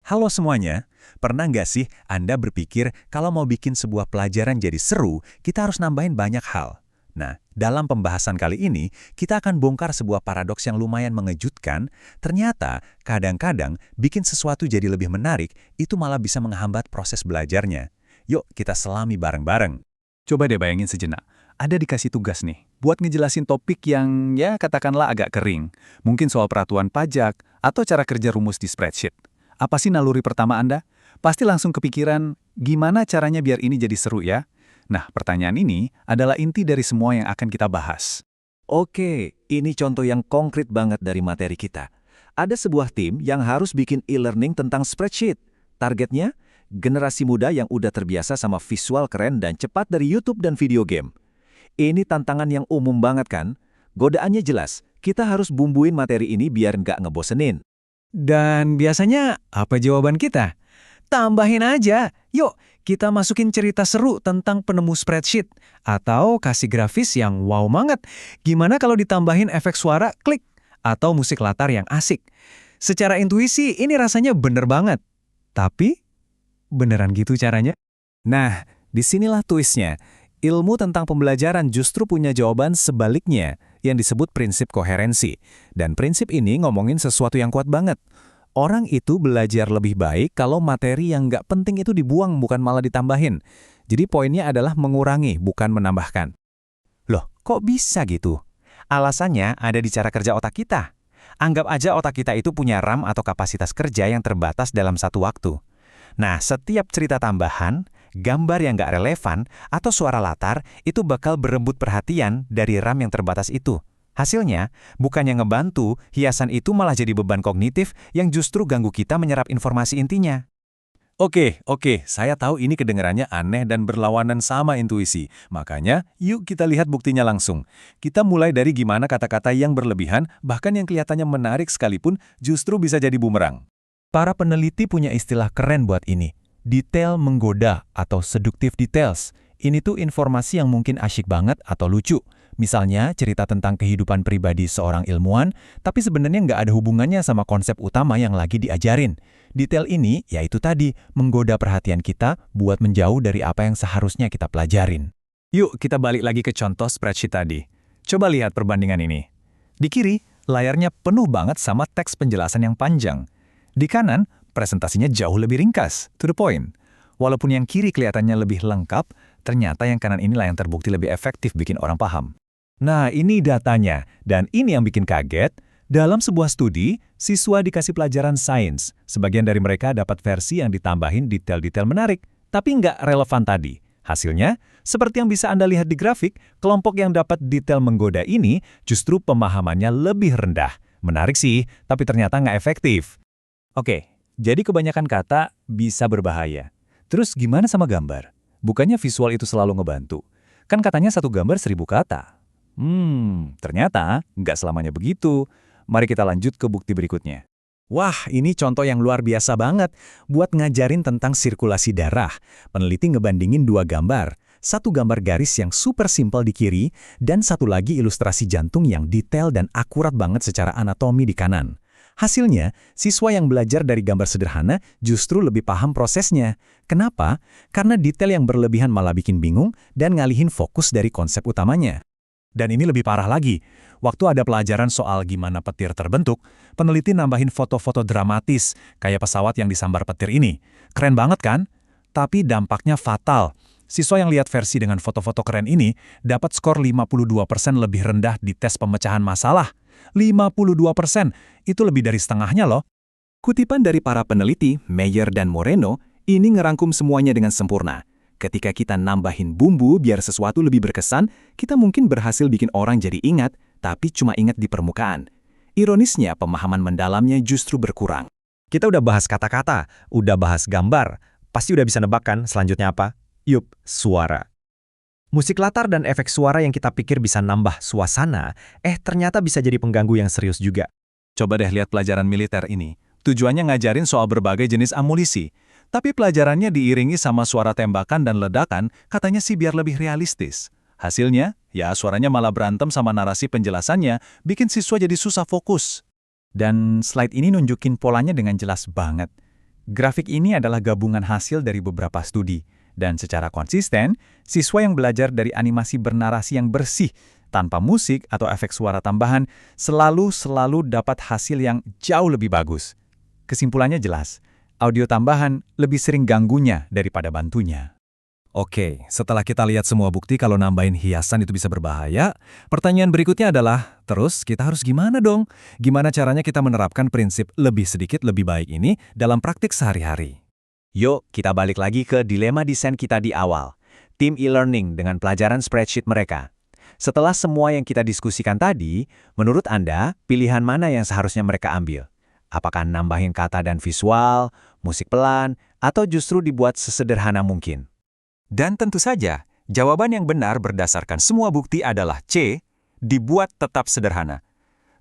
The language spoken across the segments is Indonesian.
Halo semuanya, pernah nggak sih Anda berpikir kalau mau bikin sebuah pelajaran jadi seru, kita harus nambahin banyak hal? Nah, dalam pembahasan kali ini, kita akan bongkar sebuah paradoks yang lumayan mengejutkan. Ternyata, kadang-kadang bikin sesuatu jadi lebih menarik, itu malah bisa menghambat proses belajarnya. Yuk, kita selami bareng-bareng. Coba deh bayangin sejenak. Ada dikasih tugas nih, buat ngejelasin topik yang ya katakanlah agak kering. Mungkin soal peraturan pajak, atau cara kerja rumus di spreadsheet. Apa sih naluri pertama Anda? Pasti langsung kepikiran, gimana caranya biar ini jadi seru ya? Nah, pertanyaan ini adalah inti dari semua yang akan kita bahas. Oke, ini contoh yang konkret banget dari materi kita. Ada sebuah tim yang harus bikin e-learning tentang spreadsheet. Targetnya, generasi muda yang udah terbiasa sama visual keren dan cepat dari YouTube dan video game. Ini tantangan yang umum banget kan? Godaannya jelas, kita harus bumbuin materi ini biar nggak ngebosenin. Dan biasanya apa jawaban kita? Tambahin aja, yuk kita masukin cerita seru tentang penemu spreadsheet. Atau kasih grafis yang wow banget. Gimana kalau ditambahin efek suara klik? Atau musik latar yang asik? Secara intuisi ini rasanya bener banget. Tapi, beneran gitu caranya? Nah, disinilah twistnya. Ilmu tentang pembelajaran justru punya jawaban sebaliknya, yang disebut prinsip koherensi. Dan prinsip ini ngomongin sesuatu yang kuat banget. Orang itu belajar lebih baik kalau materi yang nggak penting itu dibuang, bukan malah ditambahin. Jadi poinnya adalah mengurangi, bukan menambahkan. Loh, kok bisa gitu? Alasannya ada di cara kerja otak kita. Anggap aja otak kita itu punya RAM atau kapasitas kerja yang terbatas dalam satu waktu. Nah, setiap cerita tambahan, gambar yang nggak relevan, atau suara latar itu bakal berebut perhatian dari RAM yang terbatas itu. Hasilnya, bukannya ngebantu, hiasan itu malah jadi beban kognitif yang justru ganggu kita menyerap informasi intinya. Oke, saya tahu ini kedengarannya aneh dan berlawanan sama intuisi. Makanya, yuk kita lihat buktinya langsung. Kita mulai dari gimana kata-kata yang berlebihan, bahkan yang kelihatannya menarik sekalipun, justru bisa jadi bumerang. Para peneliti punya istilah keren buat ini. Detail menggoda atau seductive details. Ini tuh informasi yang mungkin asyik banget atau lucu. Misalnya cerita tentang kehidupan pribadi seorang ilmuwan, tapi sebenarnya nggak ada hubungannya sama konsep utama yang lagi diajarin. Detail ini, yaitu tadi, menggoda perhatian kita buat menjauh dari apa yang seharusnya kita pelajarin. Yuk kita balik lagi ke contoh spreadsheet tadi. Coba lihat perbandingan ini. Di kiri, layarnya penuh banget sama teks penjelasan yang panjang. Di kanan, presentasinya jauh lebih ringkas, to the point. Walaupun yang kiri kelihatannya lebih lengkap, ternyata yang kanan inilah yang terbukti lebih efektif bikin orang paham. Nah, ini datanya, dan ini yang bikin kaget. Dalam sebuah studi, siswa dikasih pelajaran sains. Sebagian dari mereka dapat versi yang ditambahin detail-detail menarik, tapi nggak relevan tadi. Hasilnya, seperti yang bisa Anda lihat di grafik, kelompok yang dapat detail menggoda ini justru pemahamannya lebih rendah. Menarik sih, tapi ternyata nggak efektif. Oke, jadi kebanyakan kata bisa berbahaya. Terus gimana sama gambar? Bukannya visual itu selalu ngebantu? Kan katanya satu gambar 1000 kata. Ternyata nggak selamanya begitu. Mari kita lanjut ke bukti berikutnya. Wah, ini contoh yang luar biasa banget. Buat ngajarin tentang sirkulasi darah, peneliti ngebandingin dua gambar. Satu gambar garis yang super simpel di kiri, dan satu lagi ilustrasi jantung yang detail dan akurat banget secara anatomi di kanan. Hasilnya, siswa yang belajar dari gambar sederhana justru lebih paham prosesnya. Kenapa? Karena detail yang berlebihan malah bikin bingung dan ngalihin fokus dari konsep utamanya. Dan ini lebih parah lagi. Waktu ada pelajaran soal gimana petir terbentuk, peneliti nambahin foto-foto dramatis, kayak pesawat yang disambar petir ini. Keren banget kan? Tapi dampaknya fatal. Siswa yang lihat versi dengan foto-foto keren ini dapat skor 52% lebih rendah di tes pemecahan masalah. 52%, itu lebih dari setengahnya loh. Kutipan dari para peneliti, Meyer dan Moreno, ini ngerangkum semuanya dengan sempurna. Ketika kita nambahin bumbu biar sesuatu lebih berkesan, kita mungkin berhasil bikin orang jadi ingat, tapi cuma ingat di permukaan. Ironisnya, pemahaman mendalamnya justru berkurang. Kita udah bahas kata-kata, udah bahas gambar. Pasti udah bisa nebak kan selanjutnya apa? Yup, suara. Musik latar dan efek suara yang kita pikir bisa nambah suasana, ternyata bisa jadi pengganggu yang serius juga. Coba deh lihat pelajaran militer ini. Tujuannya ngajarin soal berbagai jenis amunisi. Tapi pelajarannya diiringi sama suara tembakan dan ledakan, katanya sih biar lebih realistis. Hasilnya, ya suaranya malah berantem sama narasi penjelasannya, bikin siswa jadi susah fokus. Dan slide ini nunjukin polanya dengan jelas banget. Grafik ini adalah gabungan hasil dari beberapa studi, dan secara konsisten, siswa yang belajar dari animasi bernarasi yang bersih, tanpa musik atau efek suara tambahan, selalu dapat hasil yang jauh lebih bagus. Kesimpulannya jelas, audio tambahan lebih sering ganggunya daripada bantunya. Oke, setelah kita lihat semua bukti kalau nambahin hiasan itu bisa berbahaya, pertanyaan berikutnya adalah, terus kita harus gimana dong? Gimana caranya kita menerapkan prinsip lebih sedikit lebih baik ini dalam praktik sehari-hari? Yuk, kita balik lagi ke dilema desain kita di awal. Tim e-learning dengan pelajaran spreadsheet mereka. Setelah semua yang kita diskusikan tadi, menurut Anda, pilihan mana yang seharusnya mereka ambil? Apakah nambahin kata dan visual, musik pelan, atau justru dibuat sesederhana mungkin? Dan tentu saja, jawaban yang benar berdasarkan semua bukti adalah C, dibuat tetap sederhana.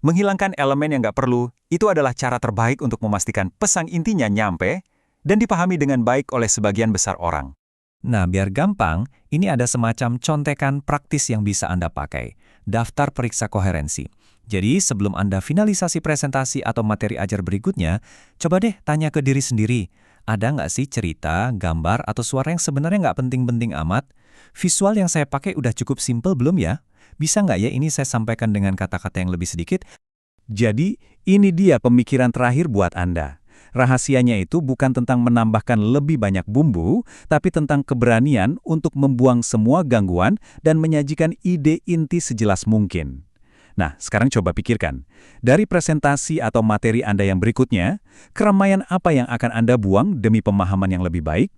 Menghilangkan elemen yang nggak perlu, itu adalah cara terbaik untuk memastikan pesan intinya nyampe dan dipahami dengan baik oleh sebagian besar orang. Nah, biar gampang, ini ada semacam contekan praktis yang bisa Anda pakai. Daftar periksa koherensi. Jadi, sebelum Anda finalisasi presentasi atau materi ajar berikutnya, coba deh tanya ke diri sendiri. Ada nggak sih cerita, gambar, atau suara yang sebenarnya nggak penting-penting amat? Visual yang saya pakai udah cukup simple belum ya? Bisa nggak ya ini saya sampaikan dengan kata-kata yang lebih sedikit? Jadi, ini dia pemikiran terakhir buat Anda. Rahasianya itu bukan tentang menambahkan lebih banyak bumbu, tapi tentang keberanian untuk membuang semua gangguan dan menyajikan ide inti sejelas mungkin. Nah, sekarang coba pikirkan. Dari presentasi atau materi Anda yang berikutnya, keramaian apa yang akan Anda buang demi pemahaman yang lebih baik?